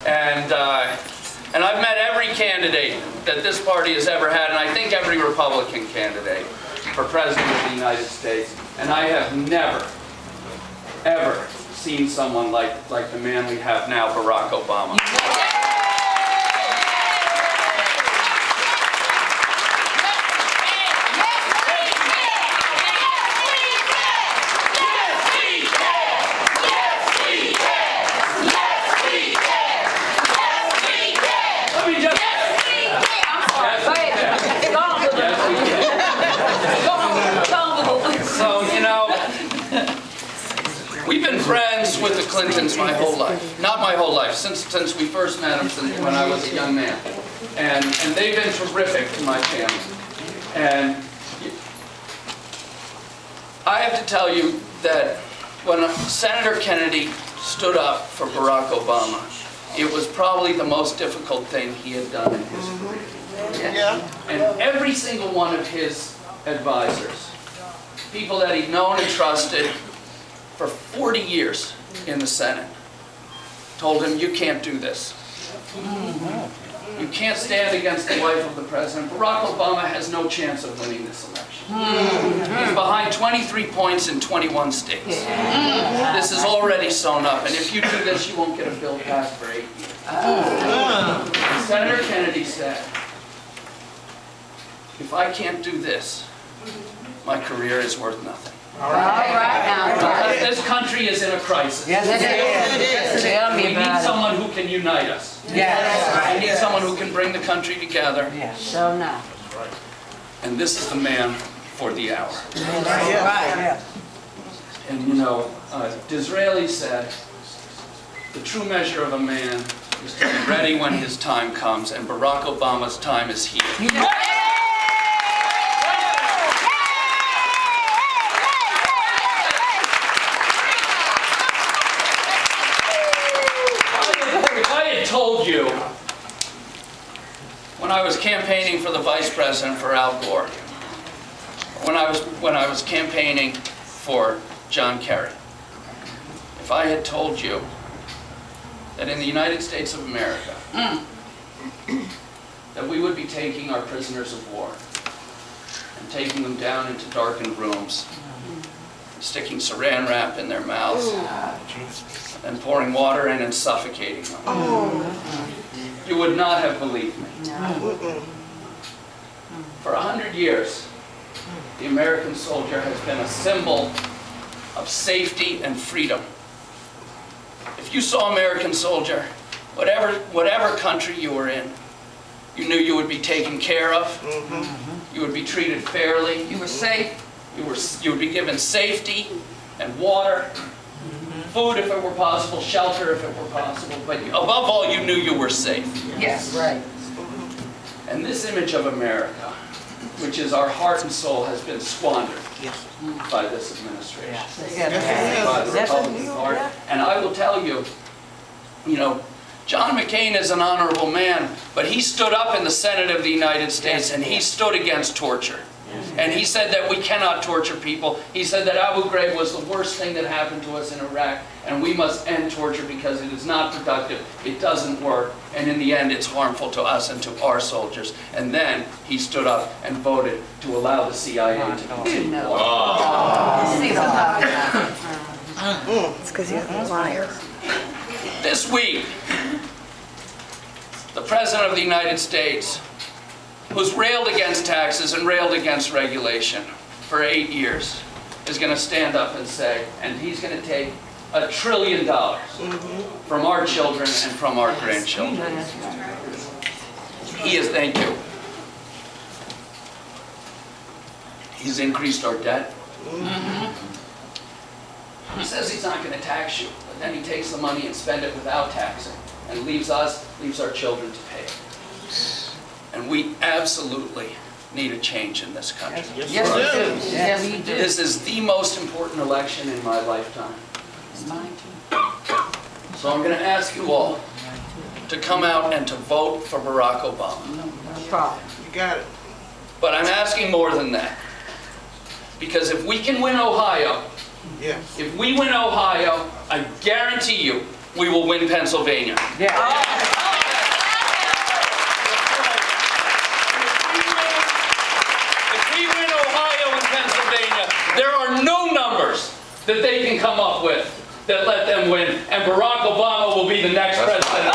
And I've met every candidate that this party has ever had, and I think every Republican candidate for President of the United States. And I have never, ever seen someone like the man we have now, Barack Obama. We've been friends with the Clintons my whole life. Not my whole life, since we first met them, since when I was a young man. And they've been terrific to my family. And I have to tell you that when Senator Kennedy stood up for Barack Obama, it was probably the most difficult thing he had done in his career. Yeah. And every single one of his advisors, people that he'd known and trusted for 40 years in the Senate, told him, you can't do this. You can't stand against the wife of the president. Barack Obama has no chance of winning this election. He's behind 23 points in 21 states. This is already sewn up, and if you do this, you won't get a bill passed for 8 years. And Senator Kennedy said, if I can't do this, my career is worth nothing. All right now. This country is in a crisis. Yes, it is. Tell me we about need someone who can unite us. Yes. We need someone who can bring the country together. Yes. So now. And this is the man for the hour. Right. And you know, Disraeli said, the true measure of a man is to be ready when his time comes, and Barack Obama's time is here. Told you when I was campaigning for the vice president for Al Gore, when I was campaigning for John Kerry, if I had told you that in the United States of America that we would be taking our prisoners of war and taking them down into darkened rooms, sticking saran wrap in their mouths, and pouring water in and suffocating them, you would not have believed me. For 100 years, the American soldier has been a symbol of safety and freedom. If you saw American soldier, whatever country you were in, you knew you would be taken care of, you would be treated fairly, you were safe, you would be given safety and water, food if it were possible, shelter if it were possible, but above all, you knew you were safe. Yes, right. And this image of America, which is our heart and soul, has been squandered by this administration, by the Republican Party. And I will tell you, you know, John McCain is an honorable man, but he stood up in the Senate of the United States and he stood against torture. And he said that we cannot torture people. He said that Abu Ghraib was the worst thing that happened to us in Iraq, and we must end torture because it is not productive, it doesn't work, and in the end it's harmful to us and to our soldiers. And then he stood up and voted to allow the CIA to continue. It's because you're a liar. This week, the President of the United States, who's railed against taxes and railed against regulation for 8 years, is going to stand up and say, and he's going to take $1 trillion from our children and from our grandchildren. He is, thank you. He's increased our debt. He says he's not going to tax you, but then he takes the money and spends it without taxing, and leaves our children to pay it. And we absolutely need a change in this country. Yes, we do. Yes, we do. This is the most important election in my lifetime. So I'm going to ask you all to come out and to vote for Barack Obama. No problem. You got it. But I'm asking more than that. Because if we can win Ohio, if we win Ohio, I guarantee you we will win Pennsylvania. Yeah. that they can come up with that let them win, and Barack Obama will be the next president.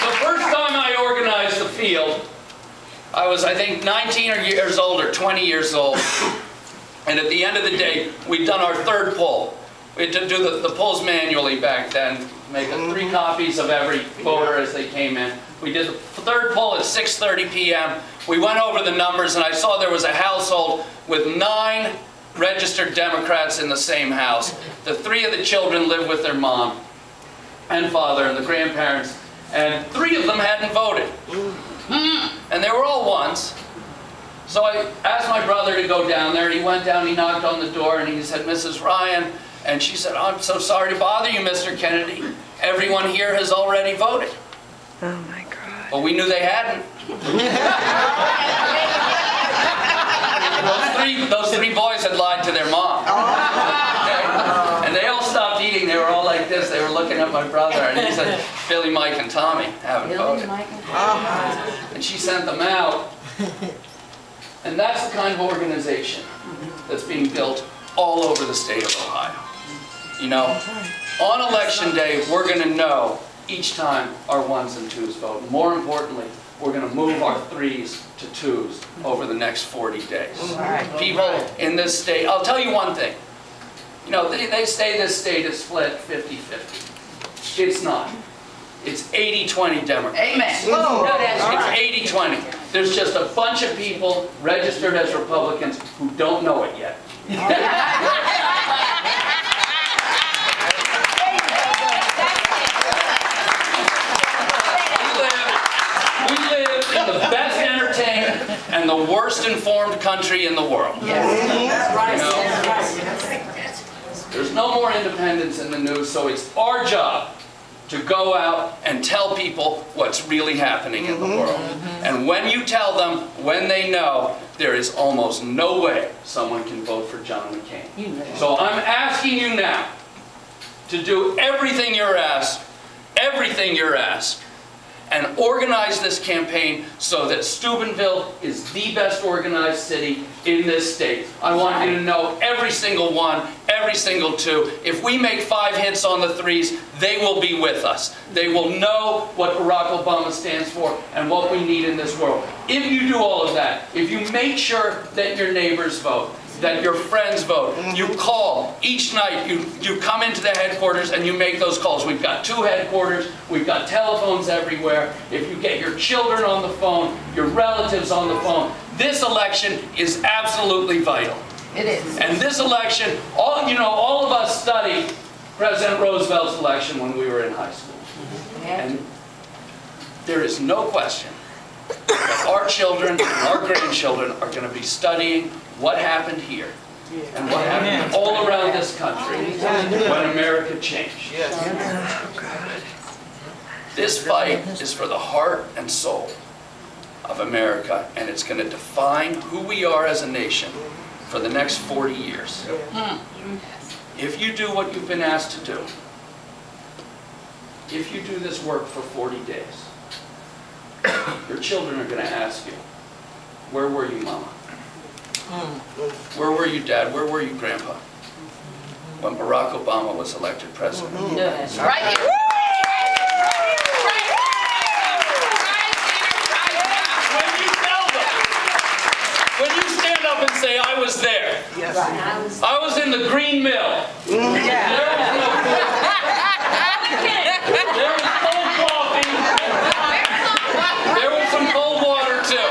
The first time I organized the field, I was, I think, 19 years old or 20 years old. And at the end of the day, we'd done our third poll. We had to do the polls manually back then, make 3 copies of every voter as they came in. We did the third poll at 6:30 p.m. We went over the numbers, and I saw there was a household with 9 registered Democrats in the same house. The 3 of the children lived with their mom and father and the grandparents, and 3 of them hadn't voted. And they were all ones. So I asked my brother to go down there, and he went down, he knocked on the door, and he said, "Mrs. Ryan," and she said, "I'm so sorry to bother you, Mr. Kennedy. Everyone here has already voted." Oh my God. Well, we knew they hadn't. Those three boys had lied to their mom. And they all stopped eating. They were all like this. They were looking at my brother, and he said, "Billy, Mike, and Tommy haven't voted." And she sent them out. And that's the kind of organization that's being built all over the state of Ohio. You know, on election day, we're going to know each time our 1s and 2s vote. More importantly, we're going to move our 3s to 2s over the next 40 days. People in this state, I'll tell you one thing. You know, they say this state is split 50-50. It's not. It's 80-20 Democrats. Amen. It's 80-20. There's just a bunch of people registered as Republicans who don't know it yet. We live in the best entertained and the worst informed country in the world. You know? There's no more independence in the news, so it's our job to go out and tell people what's really happening in the world. And when you tell them, when they know, there is almost no way someone can vote for John McCain. So I'm asking you now to do everything you're asked, and organize this campaign so that Steubenville is the best organized city in this state. I want you to know every single one, every single 2. If we make 5 hits on the 3s, they will be with us. They will know what Barack Obama stands for and what we need in this world. If you do all of that, if you make sure that your neighbors vote, that your friends vote, you call each night, you come into the headquarters and you make those calls. We've got 2 headquarters, we've got telephones everywhere. If you get your children on the phone, your relatives on the phone, this election is absolutely vital. It is. And this election, all of us studied President Roosevelt's election when we were in high school. And there is no question that our children and our grandchildren are going to be studying what happened here and what happened all around this country when America changed. This fight is for the heart and soul of America, and it's going to define who we are as a nation for the next 40 years. If you do what you've been asked to do, if you do this work for 40 days, your children are going to ask you, "Where were you, Mama? Where were you, Dad? Where were you, Grandpa? When Barack Obama was elected president?" Right here. When you stand up and say, "I was there. I was in the Green Mill. There was cold coffee. There was some cold water too.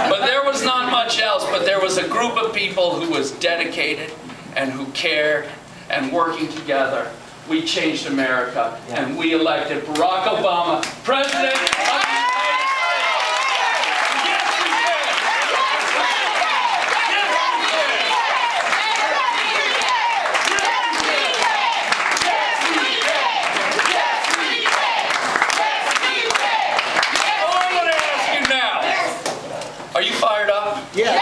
But there was not much else. But there was a group of people who was dedicated and who cared and working together. We changed America, and we elected Barack Obama, President of the United States. Are you fired up? Yeah.